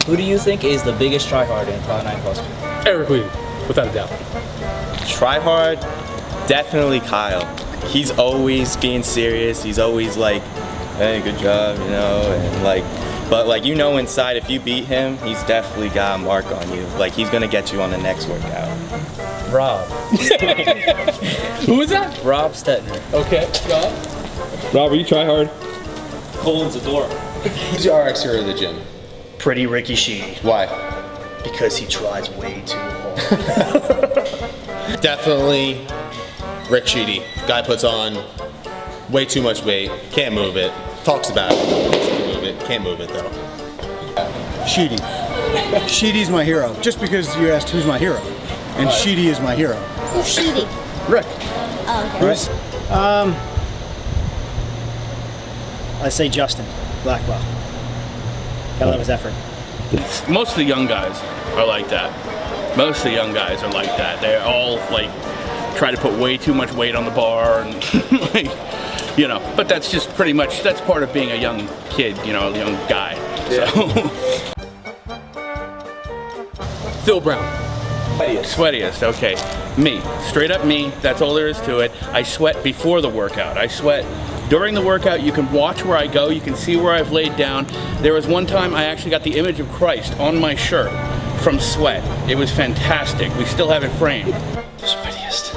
Who do you think is the biggest tryhard in Cloud 9 CrossFit? Eric Lee, without a doubt. Try hard, definitely Kyle. He's always being serious. He's always like, hey, good job, you know, and like, but like, you know, inside, if you beat him, he's definitely got a mark on you. Like, he's gonna get you on the next workout. Rob. Who is that? Rob Stetner. Okay, Rob. Rob, are you try hard? Colin's adore. Who's your RX hero of the gym? Pretty Ricky Sheedy. Why? Because he tries way too hard. Definitely Rick Sheedy. Guy puts on way too much weight, can't move it, talks about it, can move it, can't move it though. Sheedy. Sheedy's my hero. Just because you asked who's my hero. And Sheedy is my hero. Who's Sheedy? Rick. Oh, okay. Right? I say Justin Blackwell. Gotta love his effort. Most of the young guys are like that. Most of the young guys are like that. They all like try to put way too much weight on the bar and like, you know, but that's just pretty much, that's part of being a young kid, you know, a young guy. Yeah. So. Phil Brown. Sweatiest, okay. Me, straight up me, that's all there is to it. I sweat before the workout. I sweat during the workout. You can watch where I go, you can see where I've laid down. There was one time I actually got the image of Christ on my shirt from sweat. It was fantastic. We still have it framed. The sweatiest.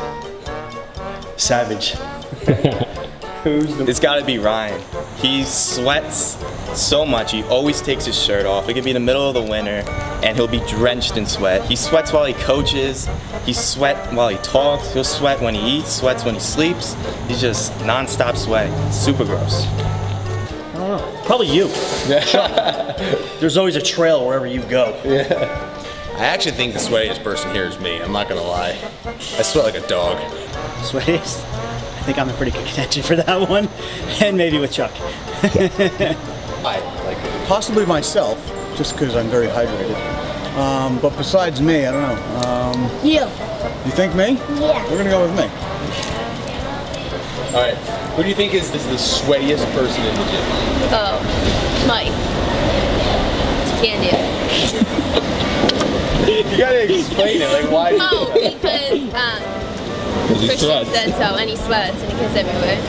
Savage. It's gotta be Ryan. He sweats so much, he always takes his shirt off. It could be in the middle of the winter and he'll be drenched in sweat. He sweats while he coaches, he sweats while he talks, he'll sweat when he eats, sweats when he sleeps. He's just non-stop sweating. Super gross. I don't know. Probably you. There's always a trail wherever you go. Yeah. I actually think the sweatiest person here is me, I'm not gonna lie. I sweat like a dog. Sweatiest? I think I'm in pretty good contention for that one. And maybe with Chuck. Possibly myself, just because I'm very hydrated. But besides me, I don't know. You. You think me? Yeah. We're gonna go with me. All right, who do you think is the sweatiest person in the gym? Oh, Mike. Can do. You gotta explain it, like why? Oh, because Christian said so, and he sweats and he gets everywhere.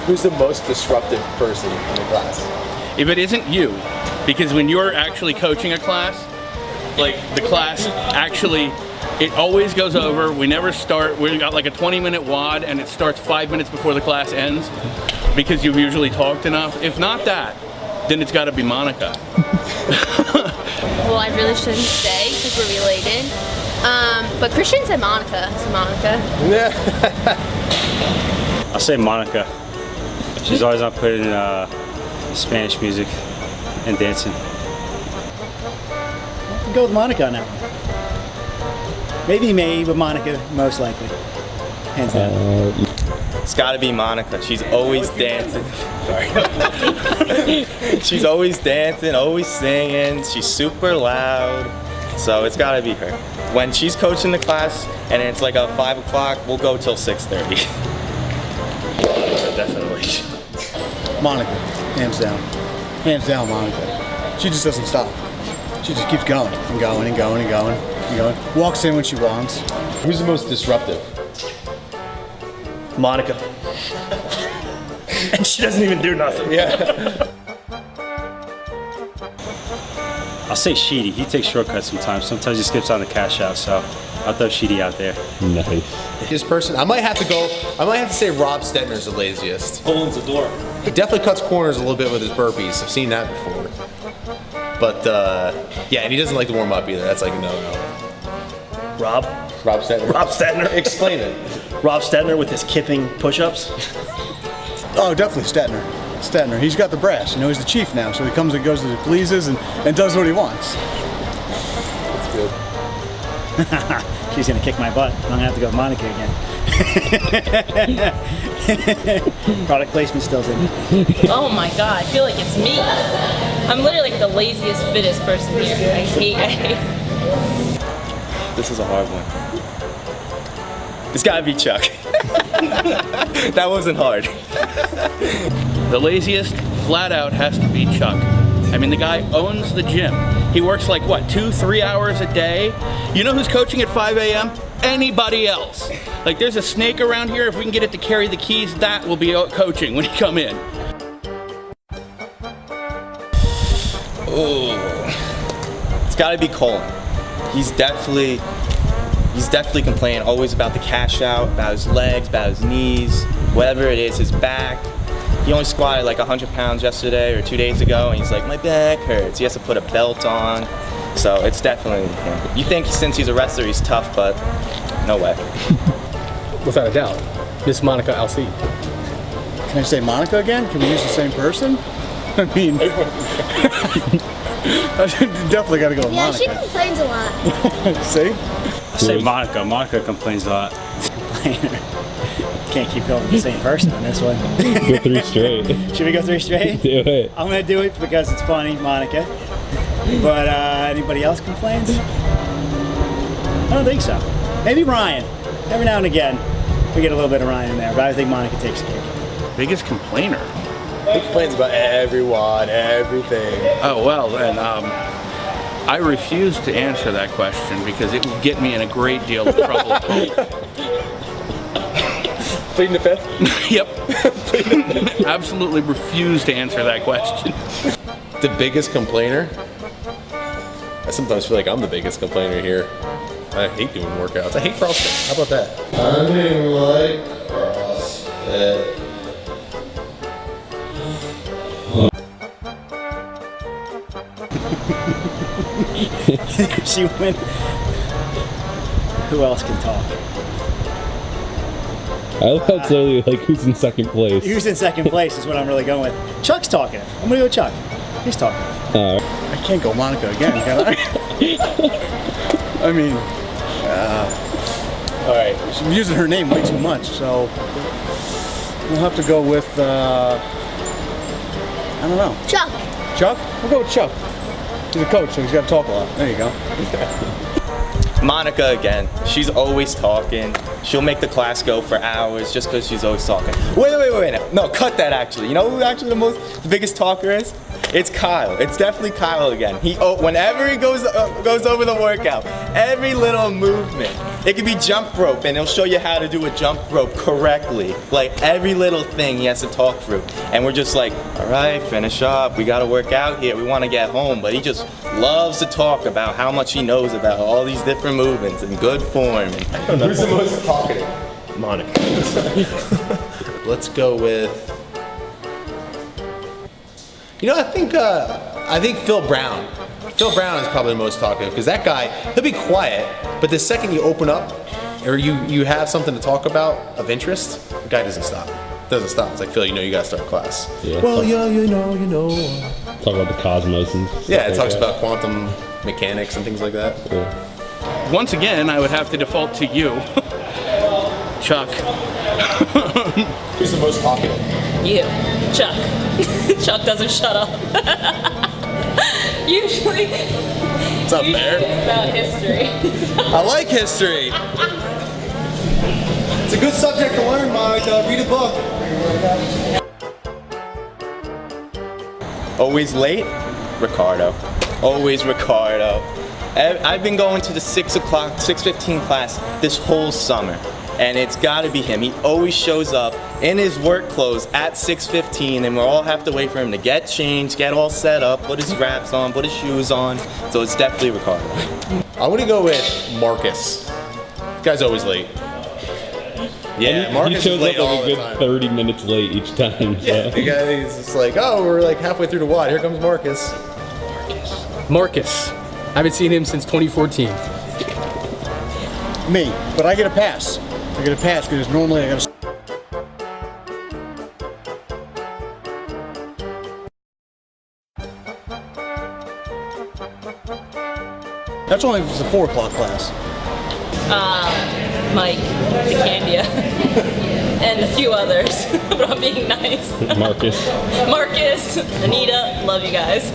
Who's the most disruptive person in the class? If it isn't you, because when you're actually coaching a class, like the class actually, it always goes over. We never start, we got like a 20-minute WOD and it starts 5 minutes before the class ends because you've usually talked enough. If not that, then it's gotta be Monica. Well, I really shouldn't say because we're related. But Christian said Monica, so Monica. I'll say Monica. She's always on putting Spanish music and dancing. I'll go with Monica on that one. Maybe me, but Monica most likely. Hands down. It's gotta be Monica. She's always dancing. Sorry. She's always dancing, always singing. She's super loud. So it's gotta be her. When she's coaching the class and it's like a 5 o'clock, we'll go till 6:30. Definitely. Monica, hands down. Hands down, Monica. She just doesn't stop. She just keeps going and going and going and going and going. Walks in when she wants. Who's the most disruptive? Monica. And she doesn't even do nothing. Yeah. I'll say Sheedy. He takes shortcuts sometimes. Sometimes he skips on the cash out, so I'll throw Sheedy out there. Nice. This person, I might have to say Rob Stetner's the laziest. Colin's adore. He definitely cuts corners a little bit with his burpees. I've seen that before. But yeah, and he doesn't like to warm up either. That's like a no-no. Rob Stetner. Rob Stetner. Explain it. Rob Stetner with his kipping push-ups. Oh, definitely Stetner. Stetner. He's got the brass. You know, he's the chief now, so he comes and goes to the pleases and does what he wants. That's good. She's gonna kick my butt. I'm gonna have to go with Monica again. Product placement still's in. Oh my god, I feel like it's me. I'm literally like the laziest, fittest person here. I hate. This is a hard one. It's gotta be Chuck. That wasn't hard. The laziest, flat out has to be Chuck. I mean, the guy owns the gym. He works like, what, 2-3 hours a day? You know who's coaching at 5 a.m.? Anybody else. Like, there's a snake around here. If we can get it to carry the keys, that will be coaching when you come in. Oh, it's got to be Colin. He's definitely complaining always about the cash out, about his legs, about his knees, whatever it is, his back. He only squatted like 100 pounds yesterday or 2 days ago, and he's like, my back hurts. He has to put a belt on, so it's definitely him. You think since he's a wrestler he's tough, but no way. Without a doubt, Miss Monica LC. Can I say Monica again? Can we use the same person? I mean, I definitely got to go with Yeah, Monica. she complains a lot. See? I say Monica. Monica complains a lot. Can't keep going with the same person on this one. Go 3 straight. Should we go 3 straight? Do it. I'm gonna do it because it's funny, Monica. But anybody else complains? I don't think so. Maybe Ryan. Every now and again, we get a little bit of Ryan in there, but I think Monica takes a cake. Biggest complainer? He complains about everyone, everything. Oh, well, then, I refuse to answer that question because it will get me in a great deal of trouble. Pleading the fifth? Yep. Absolutely refuse to answer that question. The biggest complainer? I sometimes feel like I'm the biggest complainer here. I hate doing workouts. I hate CrossFit. How about that? I didn't like CrossFit. She went. Who else can talk? I love how it's literally like who's in second place. Who's in second place is what I'm really going with. Chuck's talking. I'm gonna go with Chuck. He's talking. I can't go Monica again, can I? I mean, all right. She's using her name way too much, so we'll have to go with, I don't know. Chuck. Chuck? We'll go with Chuck. He's a coach, so he's got to talk a lot. There you go. Monica again. She's always talking. She'll make the class go for hours just because she's always talking. Wait. No, cut that actually. You know who actually the biggest talker is? It's Kyle. It's definitely Kyle again. Whenever he goes over the workout, every little movement. It could be jump rope, and he'll show you how to do a jump rope correctly. Like every little thing he has to talk through. And we're just like, all right, finish up. We got to work out here. We want to get home. But he just loves to talk about how much he knows about all these different movements and good form. Who's the most talkative? Monica. Let's go with. You know, I think Phil Brown. Phil Brown is probably the most talkative because that guy, he'll be quiet, but the second you open up or you have something to talk about of interest, the guy doesn't stop. It's like, Phil, you gotta start class. Yeah. Well, yeah, you know. Talk about the cosmos and stuff. Yeah, it like talks that. about quantum mechanics and things like that. Yeah. Once again, I would have to default to you, Chuck. Who's the most talkative? You, Chuck. Chuck doesn't shut up. Usually, What's up, there? it's about history. I like history. It's a good subject to learn, Monica. Read a book. Always late? Ricardo. Always Ricardo. I've been going to the 6:15 class this whole summer, and it's got to be him. He always shows up in his work clothes at 6:15, and we all have to wait for him to get changed, get all set up, put his wraps on, put his shoes on. So it's definitely Ricardo. I'm gonna go with Marcus. Guy's always late. Yeah, He Marcus shows is late up all like a the good time. 30 minutes late each time. Yeah, So. the guy is just like, oh, we're like halfway through the wad. Here comes Marcus. Marcus. I haven't seen him since 2014. Me, but I get a pass. I get a pass because normally I got to. That's only if it's a 4 o'clock class. Mike, DeCandia, and a few others, but I'm being nice. Marcus. Marcus, Anita, love you guys.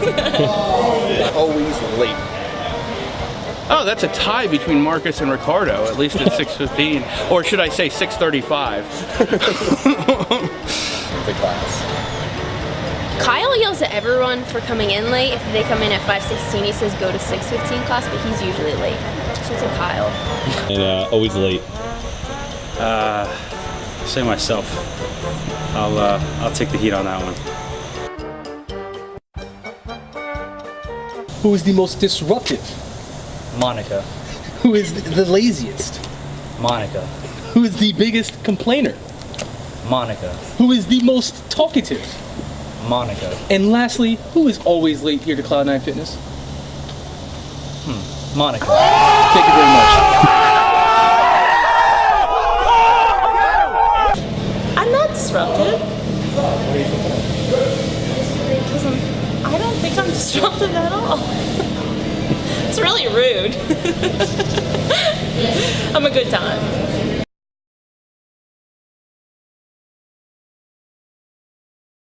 Always late. Oh, that's a tie between Marcus and Ricardo, at least at 6:15, or should I say 6:35? The class. Kyle yells at everyone for coming in late. If they come in at 5:16, he says go to 6:15 class, but he's usually late. So it's a Kyle. And always late. Say myself. I'll take the heat on that one. Who is the most disruptive? Monica. Who is the laziest? Monica. Who is the biggest complainer? Monica. Who is the most talkative? Monica. And lastly, who is always late here to Cloud9 Fitness? Monica. Thank you very much. I'm not disruptive. Because I don't think I'm disruptive at all. It's really rude.